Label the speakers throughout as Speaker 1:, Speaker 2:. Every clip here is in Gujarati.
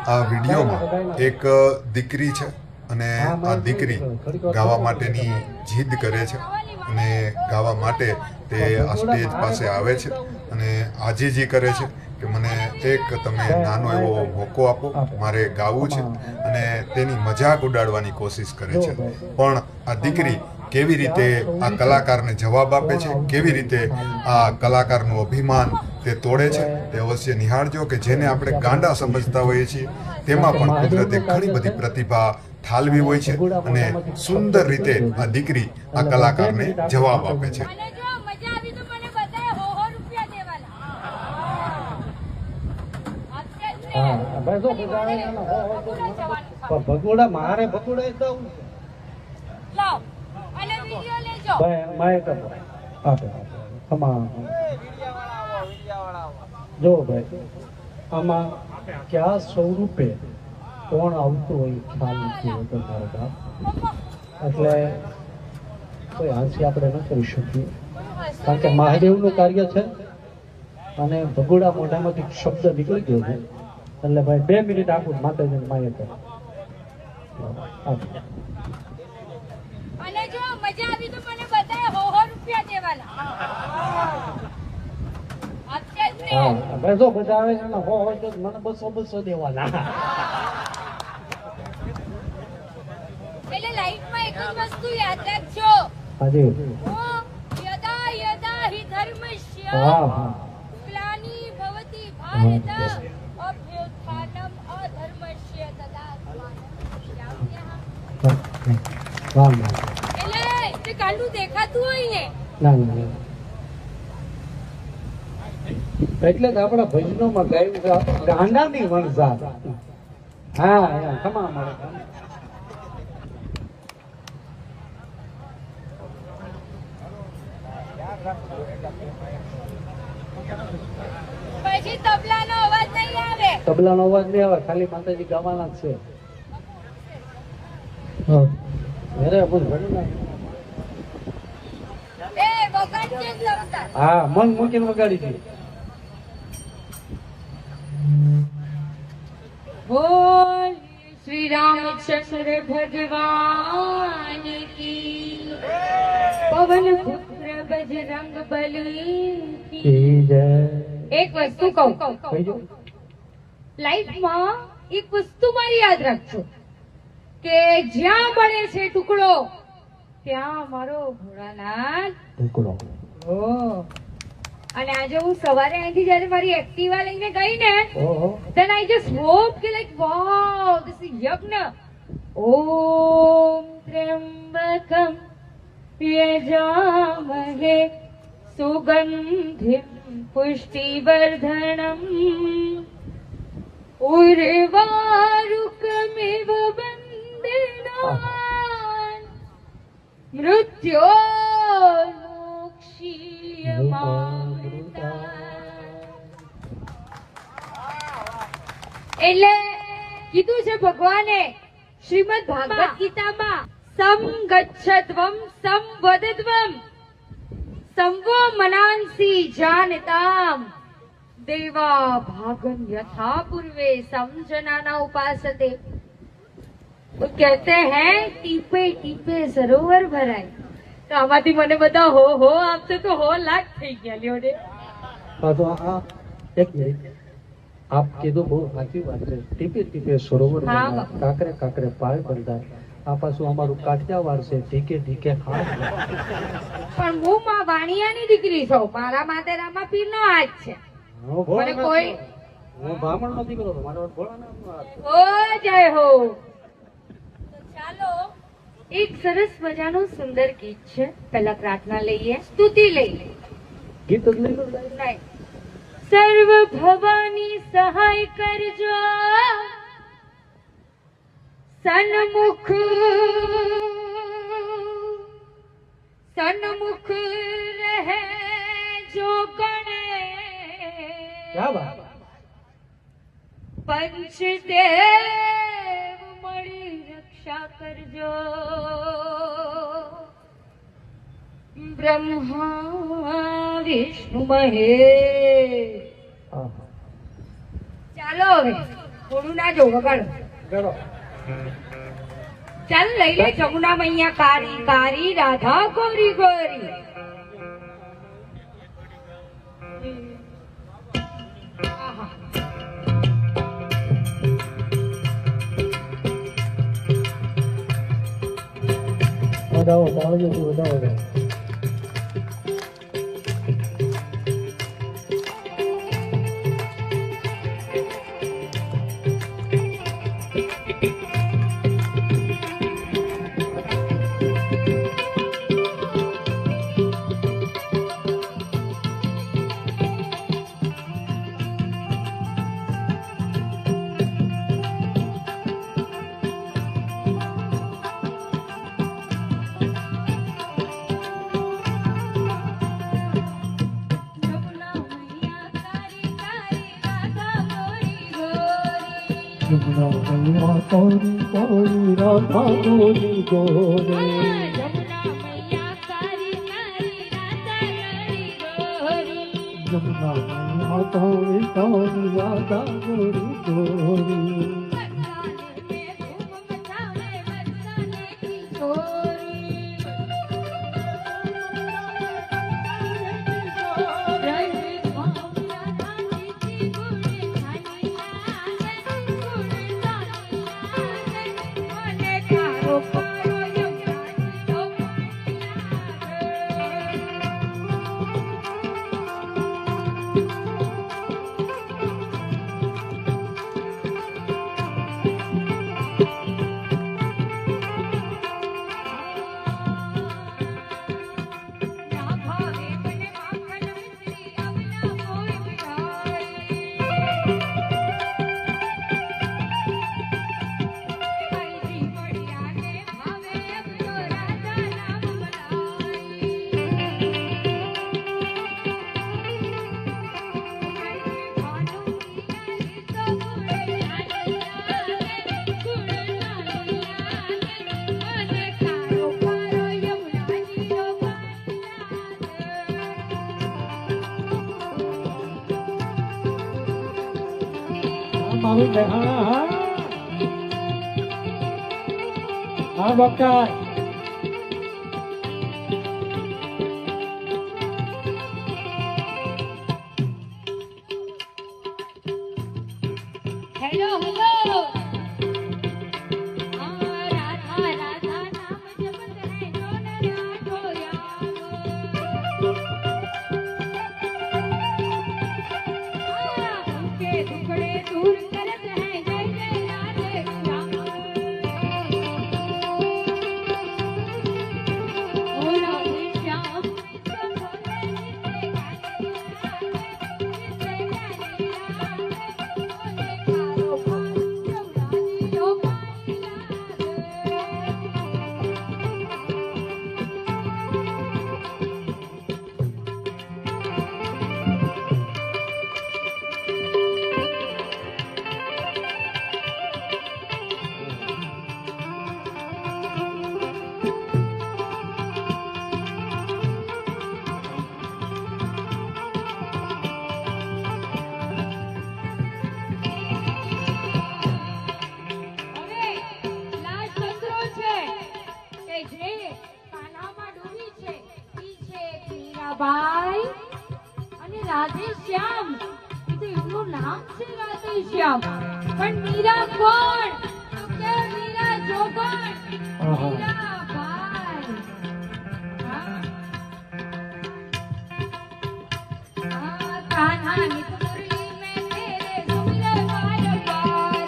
Speaker 1: આ વિડીયોમાં એક દીકરી છે અને આ દીકરી ગાવા માટેની જીદ કરે છે અને ગાવા માટે તે આ સ્ટેજ પાસે આવે છે અને આજીજી કરે છે કે મને એક તમે નાનો એવો મોકો આપો, મારે ગાવું છે, અને તેની મજાક ઉડાડવાની કોશિશ કરે છે. પણ આ દીકરી કેવી રીતે આ કલાકારને જવાબ આપે છે, કેવી રીતે આ કલાકારનું અભિમાન તે તોડે છે, તે અવશ્ય નિહાળજો. કે જેને આપણે ગાંડા સમજતા હોઈએ છીએ તેમાં પણ કુદરતે ઘણી બધી પ્રતિભા ઠાલવી હોય છે અને સુંદર રીતે આ દીકરી આ કલાકારને જવાબ આપે છે.
Speaker 2: ભગોડા મારે ભગોડા દઉં જો ભાઈ આમાં ક્યાં 100 રૂપિયા કોણ આવતું હોય ખ્યાલ નથી હોતો મારા બાપ, એટલે કોઈ હાંસી આપણે ન કરી શકીએ કારણ કે મહાદેવનું કાર્ય છે અને ભગોડા મોઢામાંથી શબ્દ નીકળી ગયો છે. એટલે ભાઈ 2 મિનિટ આપું માતાજીને માએ કરે.
Speaker 3: અને જો મજા આવી તો મને બતાય 100 રૂપિયા દેવાના.
Speaker 2: હા ભાઈ જો બધા આવે છે ને 100 તો મને 200 દેવાના.
Speaker 3: એટલે લાઈફમાં એક જ વસ્તુ યાદ રાખજો.
Speaker 2: હાજી.
Speaker 3: યદા યદા હિ ધર્મસ્ય ગ્લાનિ ભવતિ ભારત અભ્યુત્થાનમ અધર્મસ્ય તદા
Speaker 2: વાહ
Speaker 3: એટલે તે કાંડું દેખાતું હોય ને.
Speaker 2: ના ના એટલે જ આપણા ભજનોમાં ગાયું છે ગાંડાની વણઝાર. હા ખમા મળે.
Speaker 3: પછી તબલાનો અવાજ નહીં આવે.
Speaker 2: તબલાનો અવાજ નહીં આવે, ખાલી માતાજી ગાવાના જ છે. હા અરે બોલ ભણના.
Speaker 3: એ વગાડ છે તમતા.
Speaker 2: હા મન મૂકીને વગાડી દે.
Speaker 3: બોલ શ્રી રામચંદ્ર ભગવાન કી, પવન પુત્ર બજરંગ બલી કી જય. એક વસ્તુ કહું, લાઈફમાં એક વસ્તુ મારી યાદ રાખજો કે જ્યાં મળે છે ટુકડો ત્યાં મારો ભોળાનાથ
Speaker 2: ટુકડો.
Speaker 3: અને આજે હું સવારે અહીંથી જ્યારે મારી એક્ટિવા લઈને ગઈ ને, then I just hope કે like wow this is યજ્ઞ. ઓમ ત્ર્યંબકમ યજામહે સુગંધિમ પુષ્ટિવર્ધનમ ઉર્વારુકમિવ બંધનાન મૃત્યોર્મોક્ષીયમામૃતા. એટલે કીધું છે ભગવાને શ્રીમદ ભાગવત ગીતામાં, સમ ગચ્છદ્વમ સમ વદદ્વમ સંવો મનાંસી જાનતામ દેવા ભાગમ યથા પૂર્વે સમજનાના ઉપાસતે. वो कहते हैं टीपे टीपे सरोवर भराय. तो आમાંથી મને બધા હો હો આપશે તો હો લાખ થઈ ગયા લ્યો ને.
Speaker 2: હા તો આ એક મિનિટ આપ કીધું બહુ સાચી વાત છે. ટીપે ટીપે સરોવર ભરાય, કાકરે કાકરે પાળ બંધાય. આ પાછું અમારું કાઠિયાવાડ છે, ઢીકે ઢીકે ખાસ.
Speaker 3: પણ હું માં વાણિયાની દીકરી છું, મારા માથે રામાપીરનો હાથ છે. મને કોઈ
Speaker 2: હું બ્રાહ્મણ નથી કરતો, મારો ભોળાનાથનો હાથ છે.
Speaker 3: ઓ જય હો. ચાલો એક સરસ મજાનું સુંદર ગીત છે, પહેલા પ્રાર્થના લઈએ, સ્તુતિ લઈએ.
Speaker 2: ગીત જ લઈ લો.
Speaker 3: નહીં, સર્વ ભવાની સહાય કરજો, સન્મુખ સન્મુખ રહે જો ગણે,
Speaker 2: ક્યા બાત.
Speaker 3: પંચદેવ મળી રક્ષા કરજો, બ્રહ્મા વિષ્ણુ મહેશ. ચાલો હવે થોડું ના જો વગાડ
Speaker 2: કરો.
Speaker 3: ચાલ લઈ લે જમુના મૈયા કારી કારી રાધા ગોરી ગોરી આહા.
Speaker 2: વધાવો તાળીઓથી વધાવો.
Speaker 3: જમુના મૈયા કારી કારી રાધા ગોરી ગોરી
Speaker 2: જમુના મૈયા કારી કારી રાધા ગોરી ગોરી. હા બકા.
Speaker 3: હેલો હેલો રાધા રાધા નામ જપત હે જો ન રાઠો યાવો ઉનકે દુખડે દૂર કરત હે જય જય રાધે શ્યામ ઓ રાધે શ્યામ ભાઈ અને રાધે શ્યામ એ તો એમનું નામ છે રાધે શ્યામ પણ મીરા કોણ તો કે મીરા જોગણ મીરા ભાઈ કાन्हा નિત મુરલી મેં તેરે સુમિરે બાર બાર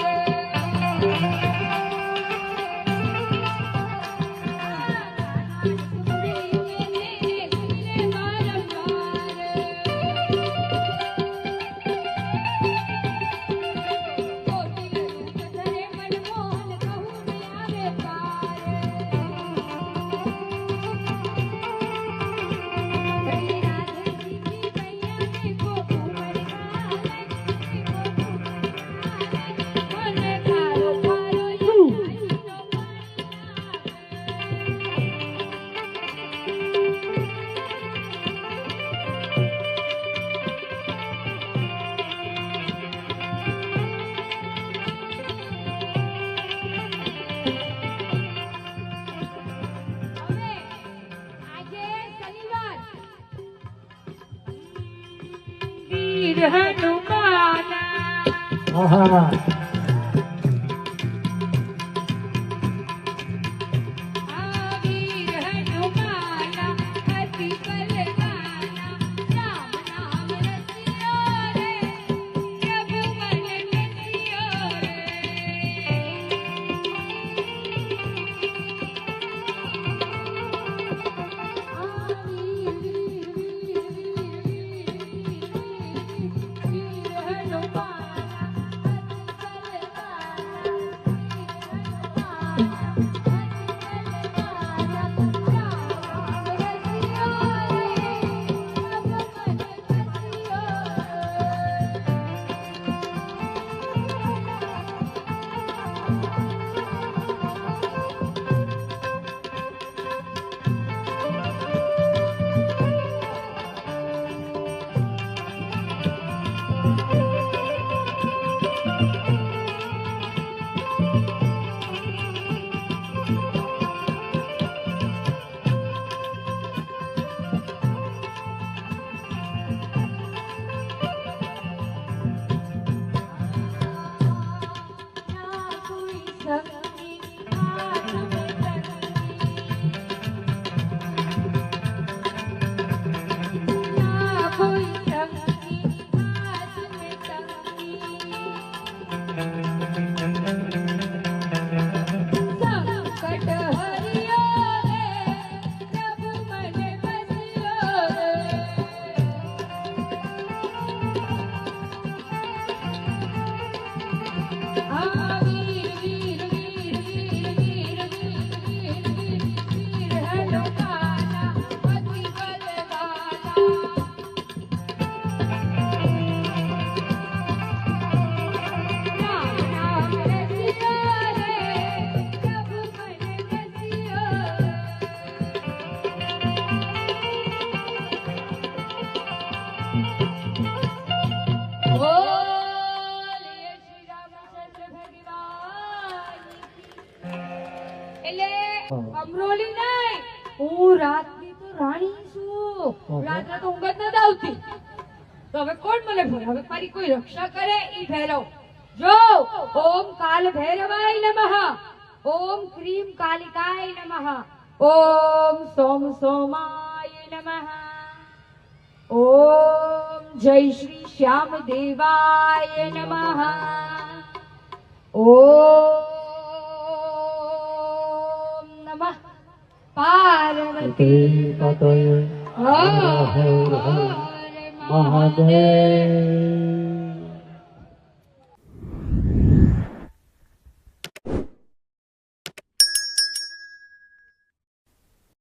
Speaker 3: વીર હનુમાના
Speaker 2: આહા
Speaker 3: વીર હનુમાના અતિ બલવાના રામ નામ રસિયો રે પ્રભુ મન રસિયો રે અમરોલી નહીં, હું રાતની તો રાણી છું. રાત્રે તો ઊંઘ જ નથી આવતી. તો હવે કોણ મને ભણાવે? મારી કોઈ રક્ષા કરે? ઈ ભૈરવ જો. ઓમ કાલ ભૈરવાય નમઃ, ઓમ ક્રીમ કાલિકાય નમઃ, ઓમ સોમ સોમાય નમઃ, ઓમ જય શ્રી શ્યામ દેવાય નમઃ, ઓમ નમઃ પાર્વતી
Speaker 2: પતય હર હર
Speaker 3: હર
Speaker 2: મહાદેવ.